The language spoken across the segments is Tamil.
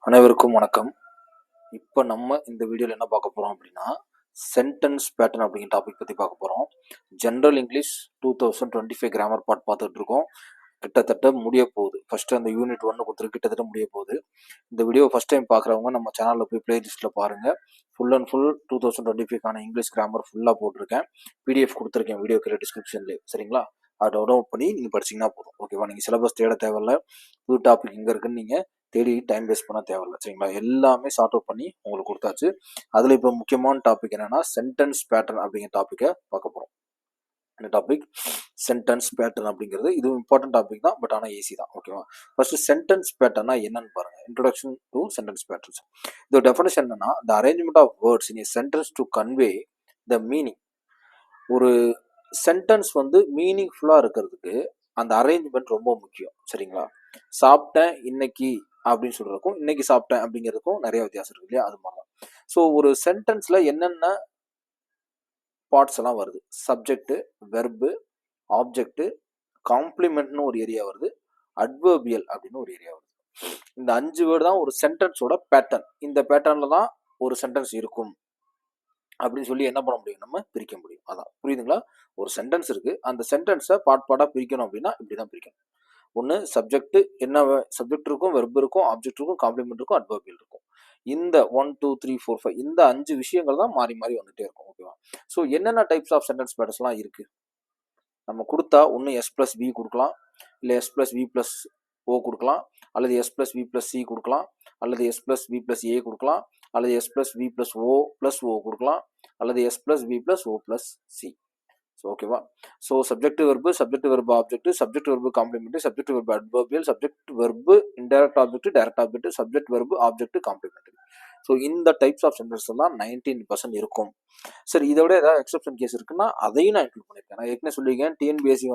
அனைவருக்கும் வணக்கம். இப்போ நம்ம இந்த வீடியோவில் என்ன பார்க்க போகிறோம் அப்படின்னா, சென்டென்ஸ் பேட்டர்ன் அப்படிங்கிற டாபிக் பற்றி பார்க்க போகிறோம். ஜென்ரல் இங்கிலீஷ் 2025 கிராமர் பார்ட் பார்த்துட்டு இருக்கோம். கிட்டத்தட்ட முடிய போகுது. ஃபஸ்ட்டு அந்த யூனிட் 1 கொடுத்துருக்கு, கிட்டத்தட்ட முடிய போகுது. இந்த வீடியோ ஃபஸ்ட் டைம் பார்க்குறவங்க நம்ம சேனலில் போய் பிளேலிஸ்ட்டில் பாருங்கள். ஃபுல் அண்ட் ஃபுல் 2025க்கான இங்கிலீஷ் கிராமர் ஃபுல்லாக போட்டிருக்கேன். பிடிஎஃப் கொடுத்துருக்கேன் வீடியோ கீழே டிஸ்கிரிப்ஷன்லேயே, சரிங்களா? அதை டவுன்லோட் பண்ணி நீங்கள் படிச்சிங்கன்னா போதும், ஓகேவா? நீங்கள் சிலபஸ் தேட தேவையில்ல, புது டாபிக் எங்கே இருக்குன்னு நீங்கள் தேடி டைம் வேஸ்ட் பண்ண தேவையில்ல, சரிங்களா? எல்லாமே சார்ட் அவுட் பண்ணி உங்களுக்கு கொடுத்தாச்சு. அதில் இப்போ முக்கியமான டாபிக் என்னன்னா சென்டென்ஸ் பேட்டர்ன் அப்படிங்கிற டாப்பிக்கை பார்க்க போகிறோம். இந்த டாபிக் சென்டென்ஸ் பேட்டர்ன் அப்படிங்கிறது இதுவும் இம்பார்ட்டன்ட் டாபிக் தான், பட் ஆனால் ஈஸி தான், ஓகேவா? ஃபர்ஸ்ட் சென்டென்ஸ் பேட்டர்னா என்னன்னு பாருங்க. Introduction to sentence patterns. இதோட டெஃபினேஷன் என்னன்னா, the arrangement of words in a sentence to convey the meaning. ஒரு சென்டென்ஸ் மீனிங்ஃபுல்லாக இருக்கிறதுக்கு அந்த அரேஞ்ச்மெண்ட் ரொம்ப முக்கியம், சரிங்களா? சாப்பிட்டேன் இன்னைக்கு அப்படின்னு சொல்றதுக்கும் இன்னைக்கு சாப்பிட்டேன் அப்படிங்கிறதுக்கும் நிறைய வித்தியாசம் இருக்கு இல்லையா? அது மாதிரி தான். ஸோ ஒரு சென்டென்ஸ்ல என்னென்ன பார்ட்ஸ் எல்லாம் வருது? சப்ஜெக்ட், வெர்பு, ஆப்ஜெக்ட், காம்ப்ளிமெண்ட்னு ஒரு ஏரியா வருது, அட்வர்பியல் அப்படின்னு ஒரு ஏரியா வருது. இந்த 5 வேர்டு தான் ஒரு சென்டென்ஸோட பேட்டர்ன். இந்த பேட்டர்ன்ல தான் ஒரு சென்டென்ஸ் இருக்கும் அப்படின்னு சொல்லி என்ன பண்ண முடியும்? நம்ம பிரிக்க முடியும். அதான் புரியுதுங்களா? ஒரு சென்டென்ஸ் இருக்கு, அந்த சென்டென்ஸை பார்ட்டா பிரிக்கணும் அப்படின்னா இப்படிதான் பிரிக்கணும். ஒன்று சப்ஜெக்ட், என்ன சப்ஜெக்ட் இருக்கும், வெர்பு இருக்கும், ஆப்ஜெக்ட் இருக்கும், காம்ப்ளிமெண்ட் இருக்கும், அட்வர்பியல் இருக்கும். இந்த 1 2 3 4 5 இந்த 5 விஷயங்கள் தான் மாறி மாறி வந்துட்டே இருக்கும், ஓகேவா? ஸோ என்னென்ன டைப்ஸ் ஆஃப் சென்டென்ஸ் பேட்டர்ஸ்லாம் இருக்கு நம்ம கொடுத்தா? ஒன்று எஸ் பிளஸ் பி கொடுக்கலாம், இல்லை S plus V plus O கொடுக்கலாம், அல்லது S plus V plus C கொடுக்கலாம், அல்லது S plus V plus A கொடுக்கலாம், அல்லது S plus V plus O கொடுக்கலாம், அல்லது S plus V plus O plus C. ஓகேவா? So subject verb object, subject verb complement, subject verb adverbial, subject verb indirect object, direct object, subject verb object complement. So இந்த டைப்ஸ் ஆஃப் சென்டென்ஸ் தான் 19% இருக்கும். சரி, இதை விட ஏதாவது எக்ஸப்ஷன் கேஸ் இருக்குன்னா அதையும் நான் இன்க்ளூட் பண்ணியிருக்கேன். நான் ஏற்கனவே சொல்லியிருக்கேன், டிஎன்பிஎஸ்சி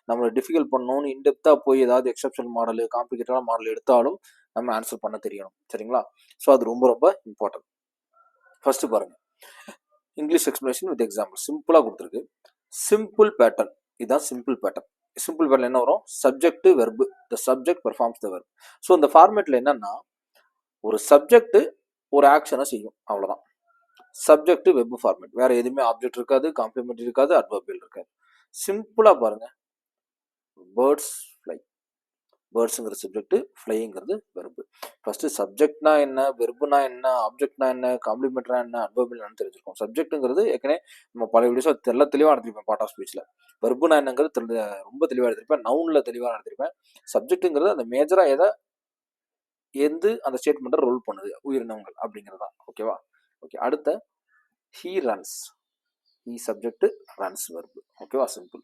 நம்மளை டிஃபிகல்ட் பண்ணணும்னு இன்டெப்த்தாக போய் ஏதாவது எக்ஸப்ஷன் மாடல், காம்ப்ளிகேட்டடான மாடல் எடுத்தாலும் நம்ம ஆன்சர் பண்ண தெரியணும், சரிங்களா? ஸோ அது ரொம்ப ரொம்ப இம்பார்ட்டன்ட். ஃபர்ஸ்ட் பாருங்க, இங்கிலீஷ் எக்ஸ்பிளனேஷன் வித் எக்ஸாம்பிள் சிம்பிளாக கொடுத்துருக்கு. சிம்பிள் பேட்டர்ன், இதுதான் சிம்பிள் பேட்டர்ன். சிம்பிள் பேட்டர்ன் என்ன வரும்? Subject verb, the subject performs the verb. So இந்த ஃபார்மேட்ல என்னன்னா, ஒரு சப்ஜெக்ட் ஒரு ஆக்ஷனை செய்யும், அவ்வளவுதான். சப்ஜெக்ட் வெர்பு ஃபார்மேட், வேற எதுவுமே ஆப்ஜெக்ட் இருக்காது, காம்ப்ளிமெண்ட் இருக்காது, அட்வர்பியல் இருக்காது. சிம்பிளா பாருங்க, பேர்ட்ஸ் ஃப்ளை. பேர்ட்ஸுங்கிற சப்ஜெக்ட், ஃப்ளைங்கிறது வெர்பு. ஃபர்ஸ்ட் சப்ஜெக்ட்னா என்ன, வெர்புனா என்ன, ஆப்ஜெக்ட்னா என்ன, காம்ப்ளிமெண்ட்னா என்ன, அட்வர்பியல்னா தெரிஞ்சிருக்கும். சப்ஜெக்ட்டுங்கிறது ஏற்கனவே நம்ம பல வீடியோஸ் தெளிவாக நடத்திருப்பேன் பார்ட் ஆஃப் ஸ்பீச்ல. வெர்புனா என்னங்கிறது ரொம்ப தெளிவாக எடுத்திருப்பேன், நவுன்ல தெளிவாக நடத்திருப்பேன். சப்ஜெக்ட்டுங்கிறது அந்த மேஜரா எந்த அந்த ஸ்டேட்மெண்ட்டை ரோல் பண்ணுது, உயிரினங்கள் அப்படிங்கிறதா, ஓகேவா? ஓகே, அடுத்த he runs. He subject, runs verb, ஓகேவா? சிம்பிள்.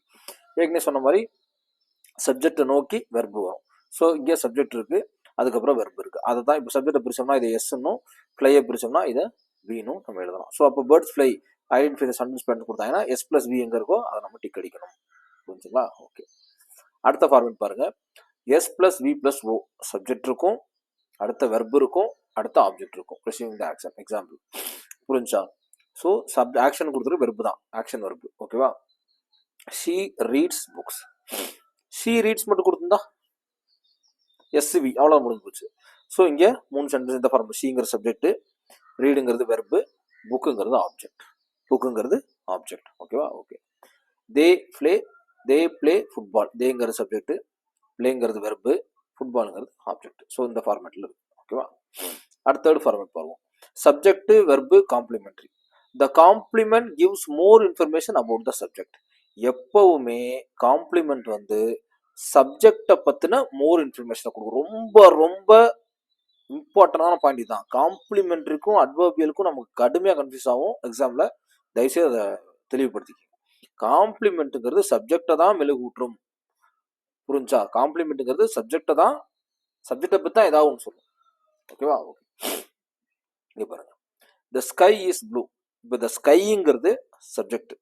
ஏற்கனவே சொன்ன மாதிரி சப்ஜெக்டை நோக்கி வெர்பு வரும். ஸோ இங்கே சப்ஜெக்ட் இருக்கு, அதுக்கப்புறம் வெர்பு இருக்கு. அதை தான் இப்போ சப்ஜெக்டை பிரிச்சோம்னா இதை எஸ்ன்னும், ஃப்ளையை பிரிச்சோம்னா இதை வீனும் நம்ம எழுதலாம். ஸோ அப்போ birds fly identify the sentence pattern கொடுத்தாங்கன்னா எஸ் பிளஸ் வி எங்க இருக்கோ அதை நம்ம டிக் அடிக்கணும், புரிஞ்சுங்களா? ஓகே, அடுத்த ஃபார்மேட் பாருங்க. S plus V plus O, subject இருக்கும், அடுத்த வெர்பு இருக்கும், அடுத்த ஆப்ஜெக்ட் இருக்கும், ரிசீவிங் த ஆக்ஷன். எக்ஸாம்பிள் புரிஞ்சா? ஸோ ஆக்ஷன் கொடுத்துருக்கு வெர்பு தான், ஆக்ஷன் வெர்பு, ஓகேவா? She reads books. She reads மட்டும் கொடுத்துருந்தா எஸ்வி, அவ்வளோ முடிஞ்சு போச்சு. ஸோ இங்கே 3 சென்டென்ஸ் இந்த ஃபார்ம். ஷீங்கிற சப்ஜெக்ட், ரீடுங்கிறது வெர்பு, புக்குங்கிறது ஆப்ஜெக்ட், ஓகேவா? Okay, they play football. தேங்கிறது சப்ஜெக்ட், பிளேங்கிறது வெர்பு, ஃபுட்பாலுங்கிறது ஆப்ஜெக்ட். ஸோ இந்த ஃபார்மேட்ல இருக்கு, ஓகேவா? அடுத்த ஃபார்மேட் பாருவோம். Subject verb complementary. The complement gives more information about the subject. எப்பவுமே காம்ப்ளிமெண்ட் சப்ஜெக்டை பத்தின மோர் இன்ஃபர்மேஷனை கொடுக்கும். ரொம்ப ரொம்ப இம்பார்ட்டன்டான பாயிண்ட் தான். காம்ப்ளிமெண்ட்ரிக்கும் அட்வர்பியலுக்கும் நமக்கு கடுமையாக கன்ஃபியூஸ் ஆகும் எக்ஸாம்ல. தயவுசெய்து அதை தெளிவுபடுத்திக்க. காம்ப்ளிமெண்ட்டுங்கிறது சப்ஜெக்டை தான் மெழுகூற்றும், புரிஞ்சா? காம்ப்ளிமெண்ட்டுங்கிறது சப்ஜெக்டை பற்றி தான் ஏதாவது ஒன்று சொல்லும், ஓகேவா? ஓகே, இங்கே பாருங்க, த ஸ்கை இஸ் ப்ளூ. இப்போ த ஸ்கைங்கிறது சப்ஜெக்ட்,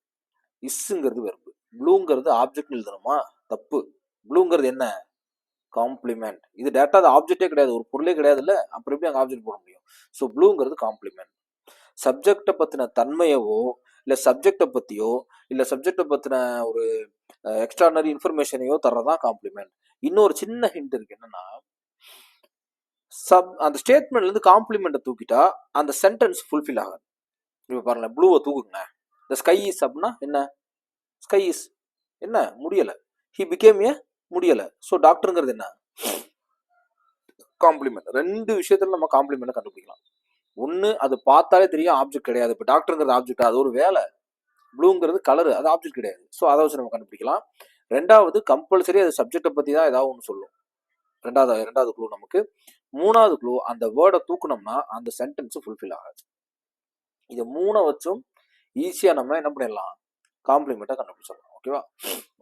இஸ்ங்கிறது வெர்பு, ப்ளூங்கிறது ஆப்ஜெக்ட் எழுதணுமா? தப்பு. ப்ளூங்கிறது என்ன? காம்ப்ளிமெண்ட். இது டேரக்டா அது ஆப்ஜெக்டே கிடையாது, ஒரு பொருளே கிடையாது இல்ல, அப்புறம் எப்படி அங்கே ஆப்ஜெக்ட் போட முடியும்? ஸோ ப்ளூங்கிறது காம்ப்ளிமெண்ட். சப்ஜெக்டை பற்றின தன்மையவோ, இல்லை சப்ஜெக்டை பற்றியோ, இல்லை சப்ஜெக்டை பற்றின ஒரு எக்ஸ்ட்ரானரி இன்ஃபர்மேஷனையோ தர்றதான் காம்ப்ளிமெண்ட். இன்னொரு சின்ன ஹிண்ட் இருக்கு, என்னன்னா அந்த ஸ்டேட்மெண்ட்லேருந்து காம்ப்ளிமெண்ட்டை தூக்கிட்டா அந்த சென்டென்ஸ் ஃபுல்ஃபில் ஆகாது. இப்போ பாருங்களேன், ப்ளூவை தூக்குங்க. த ஸ்கை இஸ் அப்படின்னா என்ன? ஸ்கை இஸ் என்ன? முடியலை. ஹி பிகேம் ஏ முடியலை. ஸோ டாக்டருங்கிறது என்ன? காம்ப்ளிமெண்ட். ரெண்டு விஷயத்துல நம்ம காம்ப்ளிமெண்ட்டை கண்டுபிடிக்கலாம். ஒன்று அது பார்த்தாலே தெரியும் ஆப்ஜெக்ட் கிடையாது. இப்போ டாக்டருங்கிறது ஆப்ஜெக்ட், அது ஒரு வேலை. ப்ளூங்கிறது கலர், அது ஆப்ஜெக்ட் கிடையாது. ஸோ அதை வச்சு நம்ம கண்டுபிடிக்கலாம். ரெண்டாவது கம்பல்சரி அது சப்ஜெக்டை பற்றி தான் ஏதாவது ஒன்று சொல்லும். ரெண்டாவது க்ளூ நமக்கு. மூணாவது க்ளூ அந்த வேர்டை தூக்கணும்னா அந்த சென்டென்ஸ் ஃபுல்ஃபில் ஆகாது. இது மூணை வச்சும் ஈஸியாக நம்ம என்ன பண்ணிடலாம்? காம்ப்ளிமெண்ட்டை கண்டுபிடிச்சிடலாம். ஓகேவா?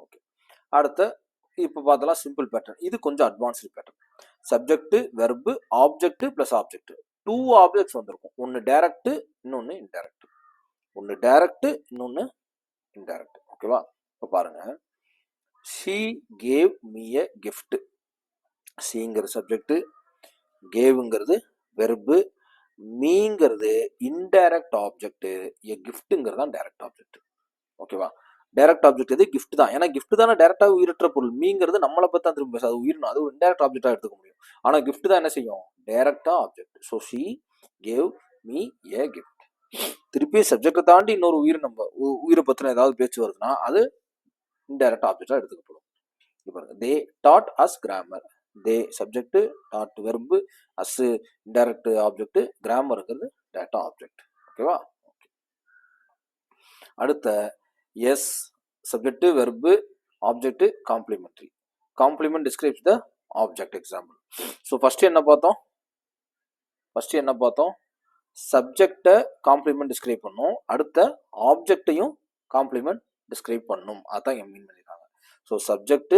ஓகே. அடுத்த இப்போ பார்த்தலாம் சிம்பிள் பேட்டர்ன். இது கொஞ்சம் advanced pattern. Subject, verb, object plus object. 2 objects வந்திருக்கும். ஒன்று டைரக்ட், இன்னொன்று இன்டைரக்ட். ஒன்று டைரக்ட், இன்னொன்று இன்டைரக்ட். ஓகேவா? இப்போ பாருங்க, she gave me a gift. ஷீங்கிறது சப்ஜெக்ட், கேவ்ங்கிறது வெர்பு, மீங்கிறது இன்டைரக்ட் ஆப்ஜெக்ட், எ கிஃப்ட்டுங்கிறது தான் டைரக்ட் ஆப்ஜெக்ட். ஓகேவா? டைரக்ட் ஆப்ஜெக்ட் எது? கிஃப்ட் தான். ஏன்னா கிஃப்ட் தானே டைரக்டாக உயிரற்ற பொருள். மீங்கிறது நம்மளை பற்றி தான் திரும்ப பேச, அது உயிரினும், அது ஒரு இன்டைரக்ட் ஆப்ஜெக்டாக எடுத்துக்க முடியும். ஆனால் கிஃப்ட் தான் என்ன செய்யும்? டைரக்டா object. So she gave me A gift. திருப்பி சப்ஜெக்டை தாண்டி இன்னொரு உயிர், நம்ம உயிரை பற்றின ஏதாவது பேச்சு வருதுன்னா அது இன்டைரக்ட் ஆப்ஜெக்டாக எடுத்துக்கப்படும். இப்போ they taught us grammar. They subject, taught verb, us indirect object, கிராமருங்கிறது டேட்டா ஆப்ஜெக்ட். ஓகேவா? அடுத்த S subject, verb, object, complementary. Complement describes the object. Example. So first என்ன பார்த்தோம்? சப்ஜெக்டை காம்ப்ளிமெண்ட் டிஸ்கிரைப் பண்ணும், அடுத்த ஆப்ஜெக்டையும் காம்ப்ளிமெண்ட் டிஸ்கிரைப் பண்ணும். அதான் மீன் பண்ணிருக்காங்க. So subject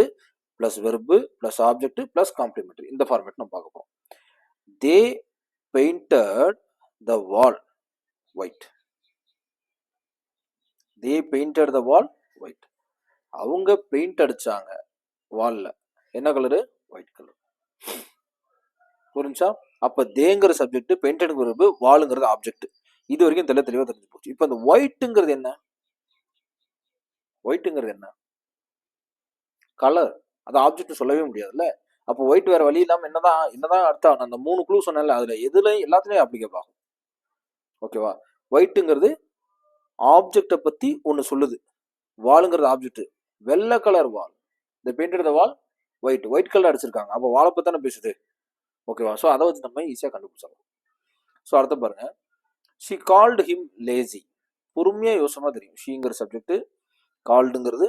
plus verb plus object plus complementary, இந்த ஃபார்மேட் நம்ம பார்க்க போறோம். They painted the wall white. They painted the wall white. அவங்க பெயிண்ட் அடிச்சாங்க வால்ல. என்ன கலரு? White colour. புரிஞ்சா? அப்ப தேங்கிற சப்ஜெக்ட், பெயிண்டட்ங்கிற வெர்பு, வாலுங்கிறது ஆப்ஜெக்ட். இது வரைக்கும் தெளிவா தெரிஞ்சு போச்சு. இப்போ அந்த ஒயிட்ங்கிறது என்ன? ஒயிட்ங்கிறது என்ன? கலர். அது ஆப்ஜெக்ட் சொல்லவே முடியாதுல்ல. அப்போ ஒயிட் வேற வழி இல்லாம என்னதான் அர்த்தம்? அந்த 3 க்ளூ சொன்னேன்ல, அதுல எதுலயும் எல்லாத்துலயும் அப்ளிகேபிள் ஆகும். ஓகேவா? ஒயிட்ங்கிறது ஆப்ஜெக்டை பத்தி ஒன்னு சொல்லுது. வாலுங்கிறது ஆப்ஜெக்ட். வெள்ளை கலர் வால். இந்த painted the wall white colour அடிச்சிருக்காங்க. அப்போ வாலை பத்தி தானே பேசுது. ஓகேவா? ஸோ அதை வச்சு நம்ம ஈஸியாக கண்டுபிடிச்சிடலாம். ஸோ அடுத்த பாருங்க, ஷி கால்டு ஹிம் லேசி. பொறுமையாக யோசனை தெரியும். ஷீங்கிற சப்ஜெக்ட், கால்டுங்கிறது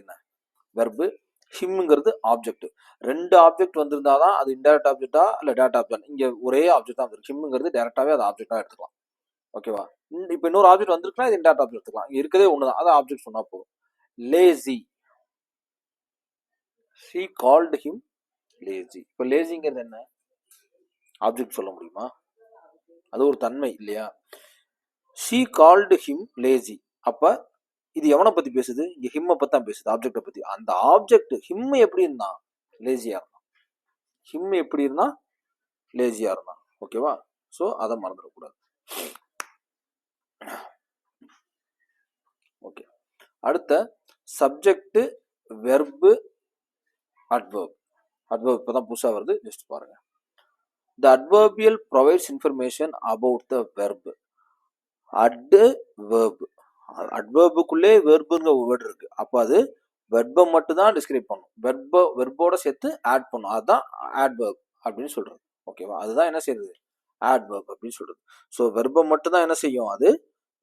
என்ன? வெர்பு, ஹிம்ங்கிறது ஆப்ஜெக்ட். ரெண்டு ஆப்ஜெக்ட் வந்திருந்தாதான் அது இன்டைரக்ட் ஆப்ஜெக்டா இல்லை டேரக்ட் ஆப்ஜெக்ட்? இங்கே ஒரே ஆப்ஜெக்ட் தான் வந்துருக்கு. ஹிம்ங்கிறது டேரக்டாகவே அது ஆப்ஜெக்டாக எடுத்துக்கலாம். ஓகேவா? இப்போ இன்னொரு ஆப்ஜெக்ட் வந்திருக்குன்னா இது இன்டைரக்ட் ஆப்ஜெக்ட் எடுத்துக்கலாம். இங்கே இருக்கதே ஒன்று தான், அதை ஆப்ஜெக்ட் சொன்னால் போதும். Lazy. She called him lazy. இப்போ லேசிங்கிறது என்ன? ஆப்ஜெக்ட் சொல்ல முடியுமா? அது ஒரு தன்மை இல்லையா? She called him lazy. அப்ப இது எவனை பத்தி பேசுது? இங்க ஹிம்மை பத்தி தான் பேசுது, ஆப்ஜெக்டை பத்தி. அந்த ஆப்ஜெக்ட் ஹிம் எப்படி இருந்தான்? லேசியா இருந்தான். ஹிம் எப்படி இருந்தா? லேசியா இருந்தான். ஓகேவா? ஸோ அதை மறந்துடக்கூடாது. ஓகே. அடுத்த சப்ஜெக்ட், வெர்பு, அட்வர்ப். அட்வர்ப் இப்பதான் புதுசா வருது, ஜஸ்ட் பாருங்க. The adverbial provides information about the verb. Adverb. அட்வர்புக்குள்ளே வெர்புங்கிற வேர்டு இருக்கு. அப்போ அது வெர்பை மட்டும் தான் டிஸ்கிரைப் பண்ணும். வெர்போட சேர்த்து ஆட் பண்ணும். அதுதான் ஆட்வர்ப் அப்படின்னு சொல்றது. ஓகேவா? அதுதான் என்ன செய்யுது? ஆட்வர்ப் அப்படின்னு சொல்றது. ஸோ வெர்பை மட்டும் தான் என்ன செய்யும்? அது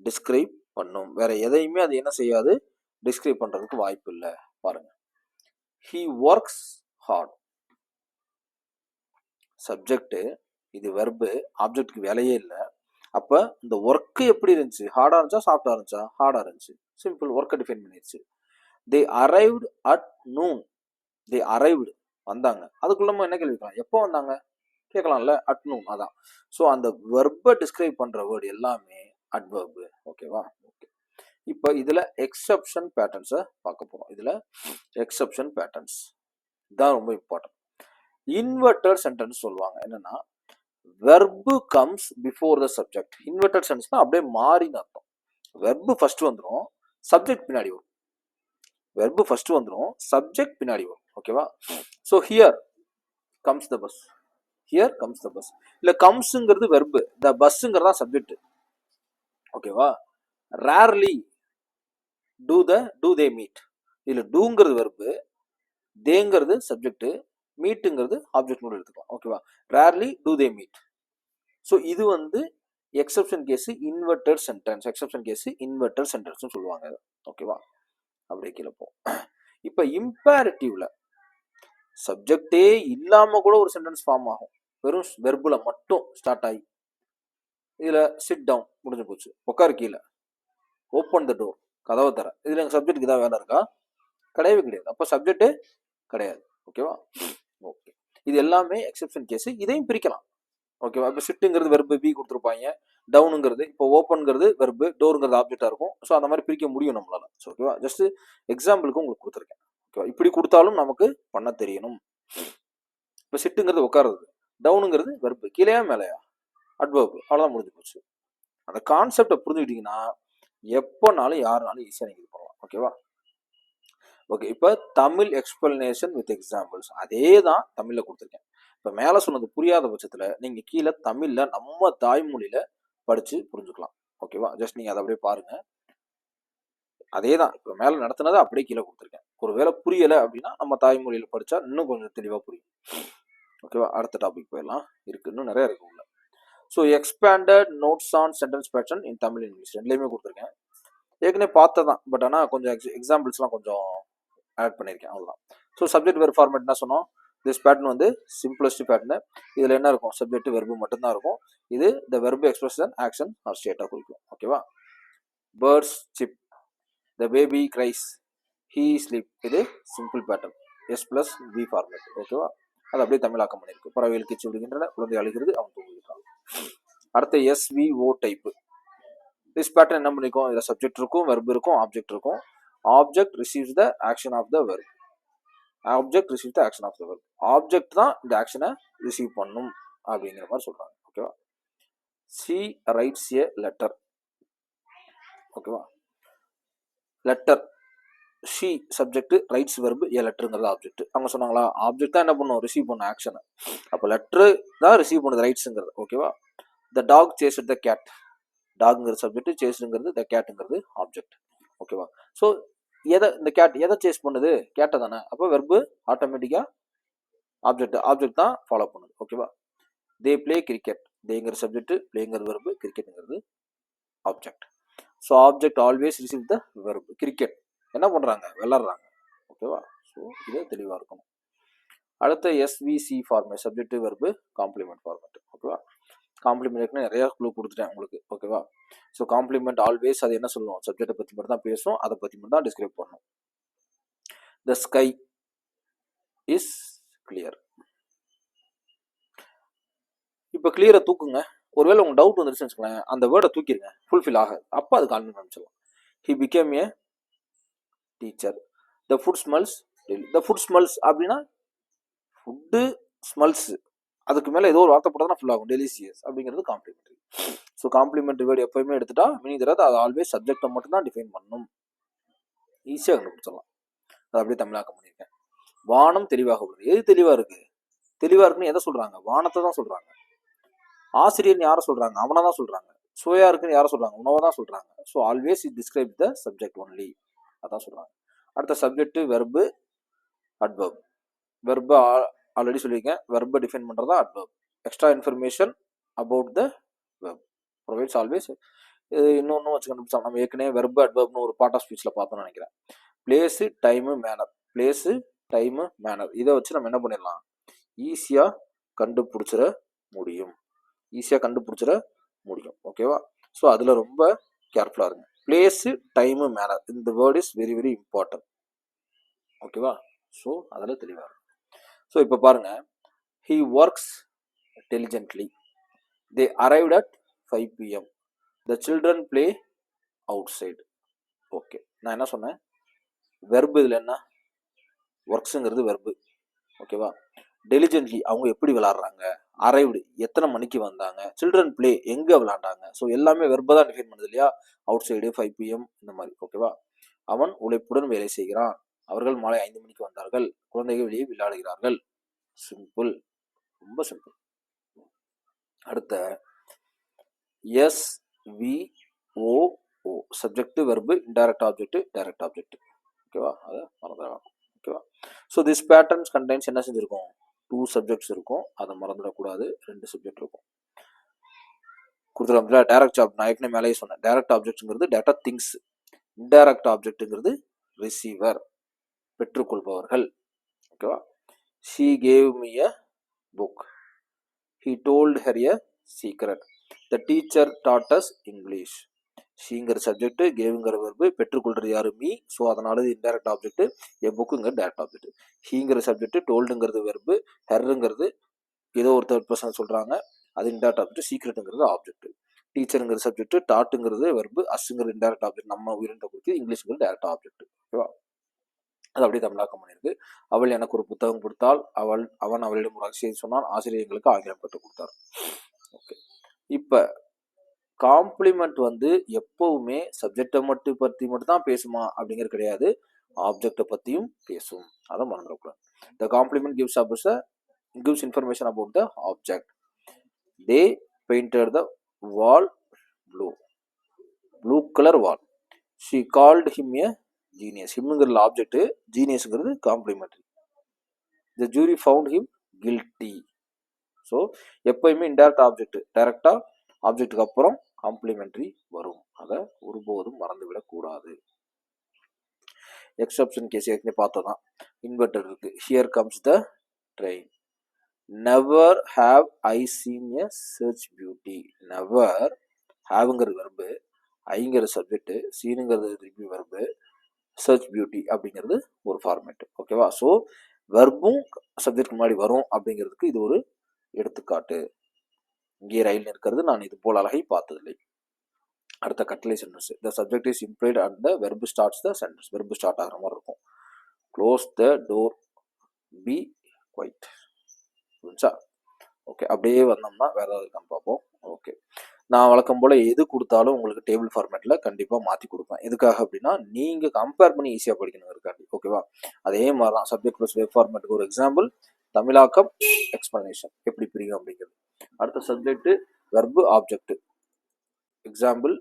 டிஸ்கிரைப் பண்ணும். வேற எதையுமே அது என்ன செய்யாது? டிஸ்கிரைப் பண்றதுக்கு வாய்ப்பு இல்லை. பாருங்க, ஹி ஒர்க்ஸ் ஹார்ட். சப்ஜெக்ட், இது வெர்பு, ஆப்ஜெக்டுக்கு வேலையே இல்லை. அப்போ இந்த ஒர்க்கு எப்படி இருந்துச்சு? ஹார்டாக இருந்துச்சா சாஃப்டாக இருந்துச்சா? ஹார்டாக இருந்துச்சு. சிம்பிள், ஒர்க்கை டிஃபைன் பண்ணிடுச்சு. They arrived at noon. They arrived, வந்தாங்க. அதுக்குள்ள நம்ம என்ன கேள்விக்கலாம்? எப்போ வந்தாங்க கேட்கலாம்ல. அட் நூன், அதான். ஸோ அந்த வெர்பை டிஸ்கிரைப் பண்ற வேர்டு எல்லாமே அட்வர்பு. ஓகேவா? ஓகே. இப்போ இதுல எக்ஸப்ஷன் பேட்டர்ன்ஸை பார்க்க போறோம். இதுல எக்ஸப்ஷன் பேட்டர்ன்ஸ் தான் ரொம்ப இம்பார்ட்டன்ட். இன்வெர்டட் சென்டென்ஸ் சொல்லுவாங்க. என்னன்னா, verb comes before the subject. Inverted சென்டென்ஸ்னா அப்படியே மாறின்னு அர்த்தம். வெர்பு ஃபர்ஸ்ட் வந்துடும், சப்ஜெக்ட் பின்னாடி வரும். வெர்பு ஃபர்ஸ்ட் வந்துடும், சப்ஜெக்ட் பின்னாடி வரும். ஓகேவா? So here comes the bus, here comes the bus. இல்ல கம்ஸ்ங்கிறது வெர்பு, த பஸ்ங்கிறதா சப்ஜெக்ட். ஓகேவா? Rarely do they meet. இதுல டூங்கிறது வெர்பு, தேங்கிறது சப்ஜெக்ட், மீட்டுங்கிறது ஆப்ஜெக்ட் கூட எடுத்துக்கலாம். ஓகேவா? Rarely do they meet. So இது வந்து exception case inverted sentence. Exception case inverted sentence சொல்லுவாங்க. ஓகேவா? அப்படியே கீழே போ. இப்ப இம்பேரட்டிவ்ல சப்ஜெக்டே இல்லாம கூட ஒரு சென்டென்ஸ் ஃபார்ம் ஆகும், வெறும் வெர்புல மட்டும் ஸ்டார்ட் ஆகி. இதுல சிட் டவுன் முடிஞ்சு போச்சு, உட்காரு கீழே, ஓப்பன் த டோர் கதவை தர. இதுல எங்க சப்ஜெக்ட்டுக்கு ஏதாவது வேலை இருக்கா? கிடையவே கிடையாது. அப்ப சப்ஜெக்டே கிடையாது. ஓகேவா? ஓகே, இது எல்லாமே எக்ஸெப்ஷன் கேஸ். இதையும் பிரிக்கலாம். ஓகேவா? இப்போ சிட்டுங்கிறது வெர்பு பி கொடுத்துருப்பாங்க, டவுனுங்கிறது, இப்போ ஓப்பன்ங்கிறது வெர்பு, டோருங்கிறது ஆப்ஜெக்டா இருக்கும். ஸோ அந்த மாதிரி பிரிக்க முடியும் நம்மளால. ஸோ ஓகேவா? ஜஸ்ட் எக்ஸாம்பிளுக்கு உங்களுக்கு கொடுத்துருக்கேன். ஓகேவா? இப்படி கொடுத்தாலும் நமக்கு பண்ண தெரியணும். இப்போ சிட்டுங்கிறது உட்காருறது, டவுனுங்கிறது வெர்பு, கீழேயா மேலையா அட்வர்பு, அவ்வளோதான் முடிஞ்சு போச்சு. அந்த கான்செப்டை புரிஞ்சுக்கிட்டீங்கன்னா எப்போனாலும் யாருனாலும் ஈஸியாக நீங்கள் இது பண்ணலாம். ஓகேவா? ஓகே, இப்போ தமிழ் எக்ஸ்பிளனேஷன் வித் எக்ஸாம்பிள்ஸ் அதே தான் தமிழில் கொடுத்துருக்கேன். இப்போ மேலே சொன்னது புரியாத பட்சத்தில் நீங்கள் கீழே தமிழில் நம்ம தாய்மொழியில் படித்து புரிஞ்சுக்கலாம். ஓகேவா? ஜஸ்ட் நீங்கள் அதை அப்படியே பாருங்கள். அதே தான் இப்போ மேலே நடத்தினதை அப்படியே கீழே கொடுத்துருக்கேன். ஒரு வேளை புரியலை அப்படின்னா நம்ம தாய்மொழியில் படித்தா இன்னும் கொஞ்சம் தெளிவாக புரியும். ஓகேவா? அடுத்த டாபிக் போயிடலாம். இருக்கு, இன்னும் நிறைய இருக்கு உள்ள. So expanded notes on sentence pattern in Tamil English ரெண்டுலேயுமே கொடுத்துருக்கேன். ஏற்கனவே பார்த்ததான், பட் ஆனால் கொஞ்சம் எக்ஸாம்பிள்ஸ்லாம் கொஞ்சம் ஆட் பண்ணியிருக்கேன், அவ்வளோதான். ஸோ சப்ஜெக்ட் வெர்ப் ஃபார்மேட் என்ன சொன்னோம்? திஸ் பேட்டர்ன் வந்து சிம்பிளஸ்ட் பேட்டர்னு. இதில் என்ன இருக்கும்? சப்ஜெக்ட் வெர்பு மட்டும்தான் இருக்கும். இது the verb expression action or ஸ்டேட்டாக குறிக்கும். ஓகேவா? Birds chirp, the baby cries, he sleep. இது simple pattern, S plus V format. ஓகேவா? அது அப்படியே தமிழாக்கம் பண்ணியிருக்கு. பறவைகள் கிச்சு விடுகின்றன, குழந்தை அழுகிறது, அவன் தூங்குகிறான். அடுத்த எஸ்விஓ டைப்பு. திஸ் பேட்டர்ன் என்ன பண்ணிக்கும்? இதில் சப்ஜெக்ட் இருக்கும், வெர்பு இருக்கும், ஆப்ஜெக்ட் இருக்கும். Object receives the action of the verb. Object receive the action of the verb. Object தான் இந்த ஆக்ஷனை ரிசீவ் பண்ணும் அப்படிங்கிற மாதிரி சொல்றாங்க. ஓகேவா? She writes a letter. ஓகேவா? Letter, she subject, writes verb, a லெட்டருங்கிறது ஆப்ஜெக்ட். அவங்க சொன்னாங்களா ஆப்ஜெக்ட் தான் என்ன பண்ணும்? ரிசீவ் பண்ணும் ஆக்ஷனை. அப்போ லெட்டரு தான் ரிசீவ் பண்ணுது ரைட்ஸுங்கிறது. ஓகேவா? த டாக் சேஸ்ட் த கேட். டாக்ங்கிறது சப்ஜெக்ட், சேஸ்டுங்கிறது த கேட்டுங்கிறது ஆப்ஜெக்ட். ஓகேவா? ஸோ இந்த கேட் எதை சேஸ் பண்ணுது? கேட்டை தானே. அப்போ வெர்பு ஆட்டோமேட்டிக்கா ஆப்ஜெக்ட் தான் ஃபாலோ பண்ணுது. ஓகேவா? They play cricket. தேங்கிற சப்ஜெக்ட், பிளேங்கிறது வெர்பு, கிரிக்கெட்டுங்கிறது object. So object always receive the verb. Cricket என்ன பண்றாங்க? விளாடுறாங்க. ஓகேவா? ஸோ இது தெளிவாக இருக்கணும். அடுத்த SVC format, subject verb complement format. ஓகேவா? காம்ப்ளிமெண்ட் நிறைய க்ளூ கொடுத்துட்டேன் உங்களுக்கு. ஓகேவா? ஸோ காம்ப்ளிமெண்ட் ஆல்வேஸ் அது என்ன சொல்லுவோம்? சப்ஜெக்டை பற்றி மட்டும் தான் பேசும், அதை பற்றி மட்டும் தான் டிஸ்கிரைப் பண்ணும். The sky is clear. இப்போ கிளியரை தூக்குங்க. ஒருவேளை உங்களுக்கு டவுட் வந்துருச்சுன்னு வச்சுக்கோங்களேன், அந்த வேர்டை தூக்கிடுங்க, ஃபுல்ஃபில் ஆகாது. அப்போ அது கால்மெண்ட் ஆரம்பிச்சிடலாம். He became A teacher. The food smells. The food smells அப்படின்னா ஃபுட்டு ஸ்மெல்ஸ், அதுக்கு மேலே ஏதோ ஒரு வார்த்தை போட்டால் தான் ஃபுல் ஆகும். டெலிசியஸ் அப்படிங்கிறது காம்ப்ளிமெண்ட்ரி. ஸோ காம்ப்ளிமெண்ட்ரி வேர்டு எப்போயுமே எடுத்துட்டா மீனிங் தராது, அது ஆல்வேஸ் சப்ஜெக்டை மட்டும் தான் டிஃபைன் பண்ணணும். ஈஸியாக கண்டுபிடிச்சிடலாம். அது அப்படியே தமிழாக்கம் பண்ணியிருக்கேன். வானம் தெளிவாக உள்ளது. எது தெளிவாக இருக்கு? தெளிவாக இருக்குன்னு எதை சொல்றாங்க? வானத்தை தான் சொல்றாங்க. ஆசிரியர் யாரை சொல்றாங்க? அவனை தான் சொல்றாங்க. சுவையா இருக்குன்னு யாரை சொல்றாங்க? உணவை தான் சொல்றாங்க. So always it describe the subject only, அதான் சொல்றாங்க. அடுத்த subject verb adverb. Verb already சொல்லியிருக்கேன், வெர்பை டிஃபைன் பண்றதா adverb. Extra information about the verb provides always. இன்னொன்று வச்சு கண்டுபிடிச்சோம், நம்ம ஏற்கனவே வெர்பு அட்வர்ப்னு ஒரு பார்ட் ஆஃப் ஸ்பீச்சில் பார்த்தோம்னு நினைக்கிறேன். Place, time, manner. Place, time, manner, இதை வச்சு நம்ம என்ன பண்ணிடலாம்? ஈஸியாக கண்டுபிடிச்சிட முடியும். ஓகேவா? ஸோ அதில் ரொம்ப கேர்ஃபுல்லாக இருங்க. பிளேஸு, டைமு, மேனர், இந்த word is very very important. ஓகேவா? ஸோ அதில் தெளிவாக இருக்கும். ஸோ இப்போ பாருங்க, he works diligently. They arrived at 5 PM. The children play out side. Okay, நான் என்ன சொன்னேன்? வெர்பு இதில் என்ன? ஒர்க்ஸுங்கிறது வெர்பு. ஓகேவா? டெலிஜென்ட்லி அவங்க எப்படி விளாடுறாங்க, அரைவ்டு எத்தனை மணிக்கு வந்தாங்க, சில்ட்ரன் பிளே எங்க விளாண்டாங்க. ஸோ எல்லாமே வெர்பை தான் டிஃபைன் பண்ணுது இல்லையா? அவுட் சைடு, 5 PM இந்த மாதிரி. ஓகேவா? அவன் உழைப்புடன் வேலை செய்கிறான். அவர்கள் மாலை 5 மணிக்கு வந்தார்கள். குழந்தைகள் வெளியே விளையாடுகிறார்கள். சிம்பிள். ரொம்ப சிம்பிள். அடுத்த SVOO subject verb indirect object direct object. ஓகேவா, அதை மறந்துடலாம். ஓகேவா. ஸோ திஸ் பேட்டர்ன்ஸ் கண்டெய்ன்ஸ் என்ன செஞ்சிருக்கும், 2 சப்ஜெக்ட்ஸ் இருக்கும், அதை மறந்துடக்கூடாது. 2 சப்ஜெக்ட் இருக்கும் கொடுத்துருக்கோம்ல. டைரக்ட் ஜாப் நான் ஏற்கனவே மேலேயே சொன்னேன். டைரக்ட் ஆப்ஜெக்ட்ங்கிறது டேட்டா திங்ஸ், இன்டைரக்ட் ஆப்ஜெக்ட்ங்கிறது ரிசீவர், பெற்றுக்கொள்பவர்கள். ஓகேவா. She gave me a book. He told her a secret. The teacher taught us English. ஷீங்கிற சப்ஜெக்ட், கேவுங்கிற வெர்பு, பெற்றுக்கொள்றது யாரு, மீ. ஸோ அதனால இது இன்டைரக்ட் ஆப்ஜெக்ட். எ புக்குங்கிற டைரக்ட் ஆப்ஜெக்ட். ஹீங்கிற சப்ஜெக்ட், டோல்டுங்கிறது வெர்பு, ஹெர்ங்கிறது ஏதோ ஒரு தேர்ட் பர்சன் சொல்றாங்க, அது இன்டைரக்ட் ஆப்ஜெக்ட். சீக்ரெட்டுங்கிறது ஆப்ஜெக்ட். டீச்சருங்கிற சப்ஜெக்ட், டாட்டுங்கிறது வெர்பு, அஸ்ங்கிறது இன்டைரக்ட் ஆப்ஜெக்ட், நம்ம உயிரினத்தை குறித்து. இங்கிலீஷ்ங்கிறது டைரக்ட் ஆப்ஜெக்ட். ஓகேவா. அது அப்படியே தமிழாக்கம் பண்ணியிருக்கு. அவள் எனக்கு ஒரு புத்தகம் கொடுத்தாள், அவன் அவளிடம் ஒரு ரகசியம் சொன்னான், ஆசிரியர் எங்களுக்கு ஆங்கிலம் கற்றுக் கொடுத்தார். ஓகே. இப்போ காம்ப்ளிமெண்ட் வந்து எப்பவுமே சப்ஜெக்டை மட்டும் தான் பேசுமா அப்படிங்கிறது கிடையாது, ஆப்ஜெக்டை பற்றியும் பேசும். அதை மறந்துடக்கூடாது. த complement gives information about the object. They painted the wall blue color wall. She called him a genius. ஹிம்ங்கிறது ஆப்ஜெக்ட், ஜீனியஸ்ங்கிறது complementary. The jury found him guilty. ஸோ எப்பயுமே இன்டைரக்ட் ஆப்ஜெக்ட் டைரக்டா ஆப்ஜெக்டுக்கு அப்புறம் காம்ப்ளிமெண்ட்ரி வரும். அதை ஒருபோதும் மறந்துவிடக்கூடாது. எக்ஸப்ஷன் கேஸ் ஏற்கனவே பார்த்தோம் தான். இன்வெர்டர் இருக்கு. Here comes the train. Never have I seen a சர்ச் பியூட்டி. நெவர் ஹாவ்ங்கிறது வெர்பு, ஐங்கிற சப்ஜெக்ட், சீனுங்கிறது ரிவ்யூ வெர்பு, சர்ச் பியூட்டி அப்படிங்கிறது ஒரு ஃபார்மேட். ஓகேவா. ஸோ வெர்பும் சப்ஜெக்ட் முன்னாடி வரும் அப்படிங்கிறதுக்கு இது ஒரு எடுத்துக்காட்டு. இங்கே ரயில் இருக்கிறது, நான் இது போல் அழகை பார்த்ததில்லை. அடுத்த கட்டளை sentence. The subject is implied and the verb starts the sentence. Verb start ஆகிற மாதிரி இருக்கும். Close the door, be quiet. புரிஞ்சா. ஓகே. அப்படியே வந்தோம்னா வேற ஏதாவது இருக்கான்னு பார்ப்போம். ஓகே. நான் வழக்கம் போல் எது கொடுத்தாலும் உங்களுக்கு டேபிள் ஃபார்மேட்டில் கண்டிப்பாக மாற்றி கொடுப்பேன். எதுக்காக அப்படின்னா நீங்கள் கம்பேர் பண்ணி ஈஸியாக படிக்கணும் இருக்காண்டி. ஓகேவா. அதே மாதிரி தான் சப்ஜெக்ட் ப்ளஸ் வெப் ஃபார்மேட்டுக்கு ஒரு எக்ஸாம்பிள் தமிழாக்கம் எக்ஸ்பிளனேஷன் எப்படி பிரியும் அப்படிங்கிறது. அடுத்த சப்ஜெக்ட் வெர்பு ஆப்ஜெக்ட் எக்ஸாம்பிள்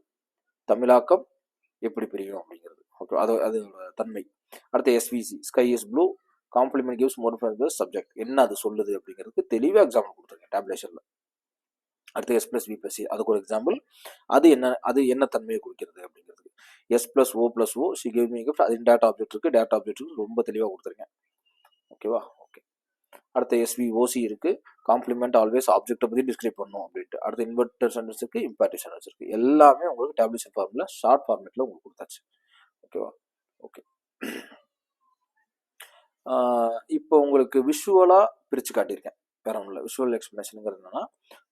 தமிழாக்கம் எப்படி பிரியும் அப்படிங்கிறது. ஓகே. அது தன்மை. அடுத்த SVC sky is blue, complement gives more subject, என்ன அது சொல்லுது அப்படிங்கிறதுக்கு தெளிவாக எக்ஸாம்பிள் கொடுத்துருக்கேன் டேப்லேஷனில். அடுத்து S plus V plus C, அதுக்கு ஒரு எக்ஸாம்பிள். அது என்ன தன்மையை குறிக்கிறது அப்படிங்கிறதுக்கு. S plus O plus O she gave me gift, அது டேட்டா ஆப்ஜெக்ட் இருக்கு. டேட்டா ஆப்ஜெக்ட் ரொம்ப தெளிவாக கொடுத்துருக்கேன். ஓகேவா. ஓகே. அடுத்த எஸ்விஓசி இருக்கு. காம்ப்ளிமெண்ட் ஆல்வேஸ் ஆப்ஜெக்டை பற்றி டிஸ்கிரைப் பண்ணும் அப்படின்ட்டு. அடுத்து இன்வெர்டர் சென்டென்ஸ் இருக்கு, இம்பேரேட்டிவ் சென்டென்ஸ் இருக்கு. எல்லாமே உங்களுக்கு டேப்லேஷன் ஃபார்முலா ஷார்ட் ஃபார்மேட்டில் உங்களுக்கு கொடுத்தாச்சு. ஓகேவா. ஓகே. இப்போ உங்களுக்கு விஷுவலாக பிரித்து காட்டியிருக்கேன். வேற ஒன்றும் இல்லை. விஷுவல் எக்ஸ்பிளனேஷனுங்கிறது என்னன்னா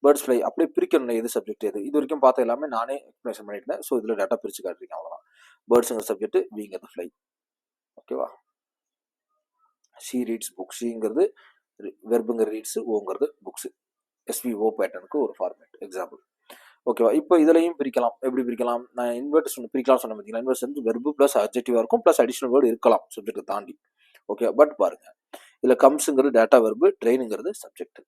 பேர்ட்ஸ் ஃப்ளை அப்படியே பிரிக்கணும். எது சப்ஜெக்ட் எது இது வரைக்கும் பார்த்த எல்லாமே நானே எக்ஸ்பிளனேஷன் பண்ணிட்டேன். ஸோ இதில் டேட்டா பிரித்து காட்டியிருக்கேன். அவ்வளோதான். பேர்ட்ஸுங்கிற சப்ஜெக்ட், வீங்கிறது ஃப்ளை. ஓகேவா. ஷீ ரீட்ஸ் புக், ஷீங்கிறது வெர்புங்கிற ரீட்ஸ், ஓங்கிறது புக்ஸ். எஸ்விஓ பேட்டர்னுக்கு ஒரு ஃபார்மேட் எக்ஸாம்பிள். ஓகேவா. இப்போ இதுலையும் பிரிக்கலாம். எப்படி பிரிக்கலாம், நான் இன்வெர்டர்ஸ் பிரிக்கலாம் சொன்ன பார்த்தீங்களா. இன்வெர்டர்ஸ் வந்து வெர்பு ப்ளஸ் அட்ஜெக்டிவாக இருக்கும், ப்ளஸ் அடிஷனல் வேர்டு இருக்கலாம் சப்ஜெக்டை தாண்டி. ஓகே. பட் பாருங்க, இதில் கம்ஸுங்கிறது டேட்டா வெர்பு, ட்ரெயினுங்கிறது சப்ஜெக்ட்.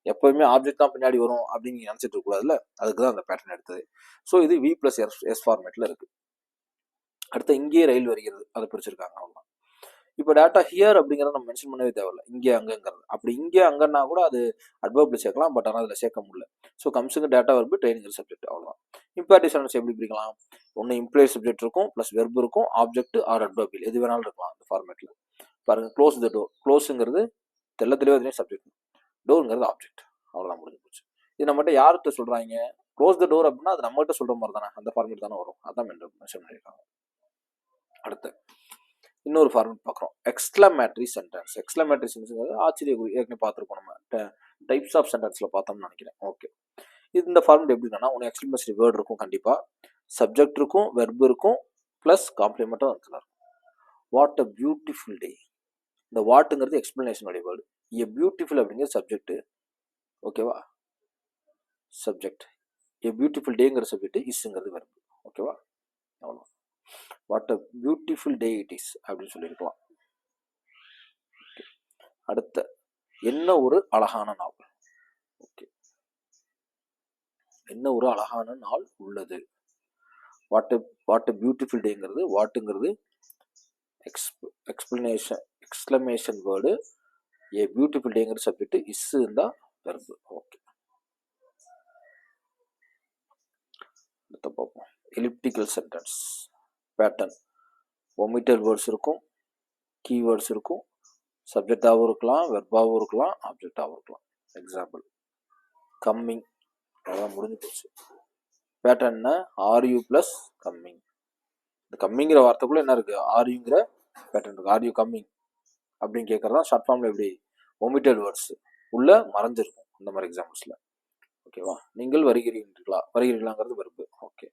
எப்போயுமே ஆப்ஜெக்ட் தான் பின்னாடி வரும் அப்படின்னு நீங்கள் நினச்சிட்டு இருக்கக்கூடாதுல்ல, அதுக்கு தான் அந்த பேட்டர்ன் எடுத்தது. ஸோ இது வி பிளஸ் எஸ் ஃபார்மேட்டில் இருக்கு. அடுத்து இங்கேயே ரயில் வருகிறது, அதை பிரிச்சிருக்காங்க. அவ்வளோதான். இப்போ டேட்டா ஹியர் அப்படிங்கிறத நம்ம மென்ஷன் பண்ணவே தேவையில்லை. இங்கே அங்கங்கிறது அப்படி இங்கே அங்கன்னா கூட அது அட்வர்ப்ல சேர்க்கலாம், பட் ஆனால் அதில் சேர்க்க முடியல. ஸோ கம்ஸுங்க டேட்டா வெர்பு, ட்ரெயினுங்கிற சப்ஜெக்ட். அவ்வளோதான். இம்பேரேட்டிவ் சென்டென்ஸ் எப்படி பிரிக்கலாம், ஒன்று இம்ப்ளைட் சப்ஜெக்ட் இருக்கும், ப்ளஸ் வெர்பு இருக்கும், ஆப்ஜெக்ட் ஆர் அட்வர்பில் எது வேணாலும் இருக்கலாம் அந்த ஃபார்மேட்டில். பாருங்க, க்ளோஸ் த டோர், க்ளோஸுங்கிறது தெளிவாக சப்ஜெக்ட், டோருங்கிறது ஆப்ஜெக்ட். அவ்வளோதான், முடிஞ்சு போச்சு. இது நம்மகிட்ட யார்கிட்ட சொல்கிறாங்க, க்ளோஸ் த டோர் அப்படின்னா அது நம்மகிட்ட சொல்கிற மாதிரி தானே, அந்த ஃபார்மேட் தானே வரும். அதான் மென்ஷன் பண்ணியிருக்காங்க. அடுத்து இன்னொரு ஃபார்மேட் பார்க்குறோம், எக்ஸ்க்ளமேட்டரி சென்டென்ஸ். எக்ஸ்க்ளமேட்டரி சென்டென்ஸ் ஆச்சரிய குறி, ஏற்கனவே பார்த்துருக்கோம் நம்ம டைப்ஸ் ஆஃப் சென்டென்ஸில் பார்த்தோம்னு நினைக்கிறேன். ஓகே. இந்த ஃபார்மேட் எப்படின்னா ஒன்று எக்ஸ்க்ளமேட்டரி வேர்டு இருக்கும், கண்டிப்பாக சப்ஜெக்ட் இருக்கும், வெர்பு இருக்கும், ப்ளஸ் காம்ப்ளிமெண்ட்டாக வந்து இருக்கும். What a beautiful day. இந்த வாட்டுங்கிறது எக்ஸ்பிளனேஷனுடைய வேர்டு. எ பியூட்டிஃபுல் அப்படிங்கிறது சப்ஜெக்ட். ஓகேவா. சப்ஜெக்ட். எ பியூட்டிஃபுல் டேங்கிற சப்ஜெக்ட், இஸ்ங்கிறது வெர்பு. ஓகேவா. அவ்வளோ. What a beautiful day it is அப்படின்னு சொல்லியிருக்கலாம். அடுத்த என்ன ஒரு அழகான நாள். ஓகே, என்ன ஒரு அழகான நாள் உள்ளது. வாட் எ பியூட்டிஃபுல் டேங்கிறது வாட்டுங்கிறது எக்ஸ்பிளமேஷன் வேர்டு. ஏ பியூட்டிஃபுல் டேங்கிற சப்ஜெக்ட், இஸ் இருந்தா வெர்பு. ஓகே, அடுத்த பார்ப்போம். Elliptical sentence pattern. Omitted words இருக்கும், கீவேர்ட்ஸ் இருக்கும், சப்ஜெக்டாகவும் இருக்கலாம், வெர்பாகவும் இருக்கலாம், ஆப்ஜெக்டாகவும் இருக்கலாம். எக்ஸாம்பிள் கம்மிங், அதான் முடிஞ்சு போச்சு. பேட்டர்ன்னா ஆர்யூ ப்ளஸ் கம்மிங். இந்த கம்மிங்கிற வார்த்தைக்குள்ள என்ன இருக்கு, ஆர்யூங்கிற பேட்டர்ன் இருக்கு. ஆர்யூ கம்மிங் அப்படின்னு கேட்கறதா ஷார்ட் ஃபார்ம்ல எப்படி ஒமிட்டட் வேர்ட்ஸ் உள்ள மறைஞ்சிருக்கும் இந்த மாதிரி எக்ஸாம்பிள்ஸ்ல. ஓகேவா, நீங்கள் வருகிறீங்களாங்கிறது வெர்பு. ஓகே,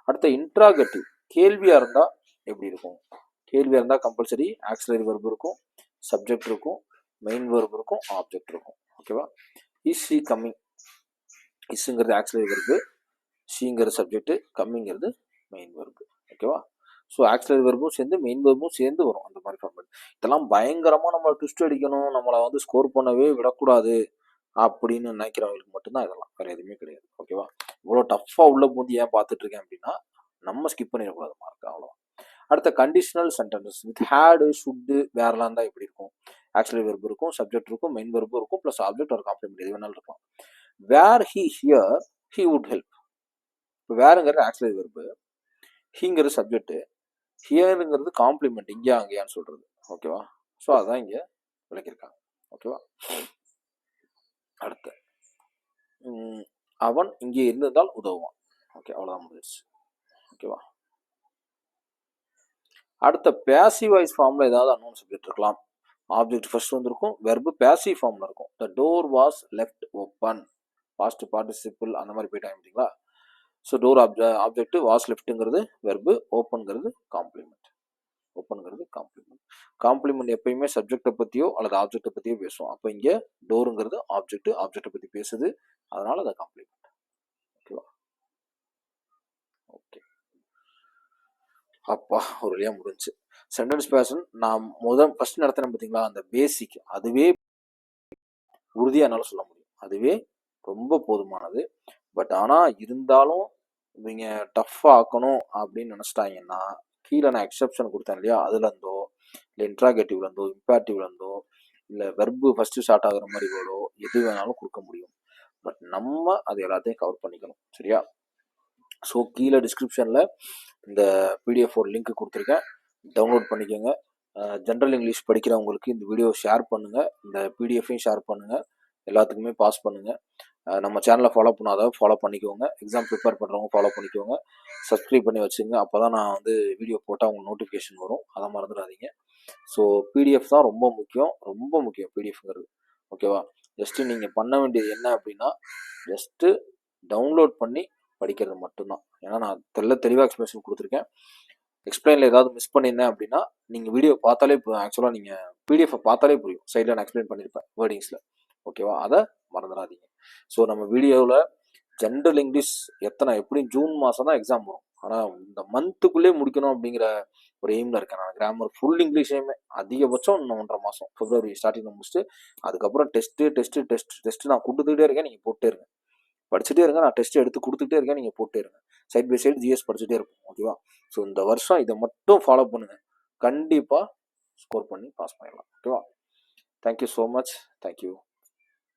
அடுத்த இன்ட்ராகேட்டிவ். கேள்வியா இருந்தா எப்படி இருக்கும்? கேள்வியா இருந்தா கம்பல்சரி ஆக்சிலரி வெர்பு இருக்கும், சப்ஜெக்ட் இருக்கும், மெயின் வெர்பு இருக்கும், ஆப்ஜெக்ட் இருக்கும். ஓகேவா, இஸ் ஷி கம்மிங். இஸ்ங்கிறது ஆக்சிலரி வெர்பு, ஷீங்கிறது சப்ஜெக்ட், கம்மிங்கிறது மெயின் வெர்பு. ஓகேவா, ஸோ ஆக்சிலரி வெர்பும் சேர்ந்து மெயின் வெர்பும் சேர்ந்து வரும் அந்த மாதிரி ஃபார்மேட். இதெல்லாம் பயங்கரமாக நம்மளை ட்விஸ்ட் அடிக்கணும், நம்மளை வந்து ஸ்கோர் பண்ணவே விடக்கூடாது அப்படின்னு நினைக்கிறவங்களுக்கு மட்டும்தான் இதெல்லாம், வேறு எதுவுமே கிடையாது. ஓகேவா, இவ்வளோ டஃப்பாக உள்ள போது ஏன் பார்த்துட்டு இருக்கேன் அப்படின்னா நம்ம ஸ்கிப் பண்ணிடக்கூடாது மார்க், அவ்வளோ. அடுத்த conditional sentences with had, should, வேறெல்லாம் தான் எப்படி இருக்கும்? ஆக்சுவலி வெர்பு இருக்கும், சப்ஜெக்ட் இருக்கும், மெயின் வெர்பு இருக்கும், ப்ளஸ் ஆப்ஜெக்ட் ஒரு காம்ப்ளிமெண்ட் எது வேணாலும் இருக்கலாம். Were he here he would help. இப்போ வேறுங்கிறது ஆக்சுவலி வெர்பு, ஹீங்கிறது சப்ஜெக்ட், ஹியருங்கிறது காம்ப்ளிமெண்ட், இங்கே அங்கேயான்னு சொல்றது. ஓகேவா, ஸோ அதான் இங்கே விளக்கியிருக்காங்க. ஓகேவா, அடுத்து அவன் இங்கே இருந்திருந்தால் உதவுவான். ஓகே, அவ்வளோதான் முடிஞ்சிருச்சு. ஓகேவா, அடுத்த பேசிவ் வாய்ஸ் ஃபார்ம்ல ஏதாவது அன்னோன் சப்ஜெக்ட் இருக்கலாம். ஆப்ஜெக்ட் ஃபர்ஸ்ட் வந்துருக்கும், வெர்பு பேசிவ் ஃபார்ம்ல இருக்கும். The door was left open, past participle அந்த மாதிரி போயிட்டாங்க பார்த்தீங்களா. ஸோ டோர் ஆப்ஜெக்ட், வாஸ் லெஃப்ட்டுங்கிறது வெர்பு, ஓப்பன்ங்கிறது காம்ப்ளிமெண்ட். ஓப்பன்ங்கிறது காம்ப்ளிமெண்ட். காம்ப்ளிமெண்ட் எப்பயுமே சப்ஜெக்டை பற்றியோ அல்லது ஆப்ஜெக்டை பற்றியோ பேசுவோம். அப்போ இங்கே டோருங்கிறது ஆப்ஜெக்ட், ஆப்ஜெக்டை பற்றி பேசுது, அதனால அதை காம்ப்ளிமெண்ட். ஓகேவா, ஓகே, அப்பா ஒரு வழியாக முடிஞ்சு. சென்டென்ஸ் பேஷன் நான் ஃபர்ஸ்ட் நடத்தினேன் பார்த்தீங்களா, அந்த பேசிக், அதுவே உறுதியாக என்னால் சொல்ல முடியும், அதுவே ரொம்ப போதுமானது. பட் ஆனால் இருந்தாலும் இவங்க டஃப்பாக ஆக்கணும் அப்படின்னு நினச்சிட்டாங்கன்னா கீழே நான் எக்ஸப்ஷன் கொடுத்தேன் இல்லையா, அதுலேருந்தோ இல்லை இன்ட்ராகேட்டிவ்லேருந்தோ இம்பேட்டிவ்லேருந்தோ இல்லை வெர்பு ஃபஸ்ட்டு ஸ்டார்ட் ஆகுற மாதிரி வேர்டோ எது வேணாலும் கொடுக்க முடியும். பட் நம்ம அது எல்லாத்தையும் கவர் பண்ணிக்கணும். சரியா, ஸோ கீழே டிஸ்கிரிப்ஷனில் இந்த பிடிஎஃப் ஒரு லிங்க் கொடுத்துருக்கேன், டவுன்லோட் பண்ணிக்கோங்க. ஜென்ரல் இங்கிலீஷ் படிக்கிறவங்களுக்கு இந்த வீடியோ ஷேர் பண்ணுங்கள், இந்த பிடிஎஃபையும் ஷேர் பண்ணுங்கள், எல்லாத்துக்குமே பாஸ் பண்ணுங்கள். நம்ம சேனலை ஃபாலோ பண்ணாதான் ஃபாலோ பண்ணிக்கோங்க, எக்ஸாம் ப்ரிப்பேர் பண்ணுறவங்க ஃபாலோ பண்ணிக்கோங்க, சப்ஸ்கிரைப் பண்ணி வச்சுங்க. அப்போ தான் நான் வந்து வீடியோ போட்டால் உங்களுக்கு நோட்டிஃபிகேஷன் வரும், அதை மறந்துடாதீங்க. ஸோ பிடிஎஃப் தான் ரொம்ப முக்கியம், ரொம்ப முக்கியம் பிடிஎஃப்ங்கிறது. ஓகேவா, ஜஸ்ட்டு நீங்கள் பண்ண வேண்டியது என்ன அப்படின்னா ஜஸ்ட்டு டவுன்லோட் பண்ணி படிக்கிறது மட்டும்தான். ஏன்னா நான் தெளிவாக எக்ஸ்பிளேஷன் கொடுத்துருக்கேன். எக்ஸ்பிளைனில் ஏதாவது மிஸ் பண்ணியிருந்தேன் அப்படின்னா நீங்கள் வீடியோ பார்த்தாலே ஆக்சுவலாக நீங்கள் பிடிஎஃபை பார்த்தாலே புரியும், சைடில் நான் எக்ஸ்பிளைன் பண்ணியிருப்பேன் வேர்டிங்ஸில். ஓகேவா, அதை மறந்துடாதீங்க. ஸோ நம்ம வீடியோவில் ஜென்ரல் இங்கிலீஷ் எப்படியும் ஜூன் மாதம் தான் எக்ஸாம் வரும், ஆனால் இந்த மந்த்துக்குள்ளே முடிக்கணும் அப்படிங்கிற ஒரு எய்மில் இருக்கேன் நான். கிராமர் ஃபுல் இங்கிலீஷையுமே அதிகபட்சம் இன்னும் 1.5 மாதம், பிப்ரவரி ஸ்டார்டிங்கில் முடிச்சுட்டு அதுக்கப்புறம் டெஸ்ட்டு நான் கொடுத்துக்கிட்டே இருக்கேன், நீங்கள் போட்டே இருங்க, படிச்சுட்டே இருங்க, நான் டெஸ்ட் எடுத்து கொடுத்துட்டே இருக்கேன், நீங்கள் போட்டே இருங்க, சைட் பை சைடு ஜிஎஸ் படிச்சுட்டே இருப்போம். ஓகேவா, ஸோ இந்த வருஷம் இதை மட்டும் ஃபாலோ பண்ணுங்கள், கண்டிப்பாக ஸ்கோர் பண்ணி பாஸ் பண்ணிடலாம். ஓகேவா, தேங்க்யூ ஸோ மச், தேங்க்யூ.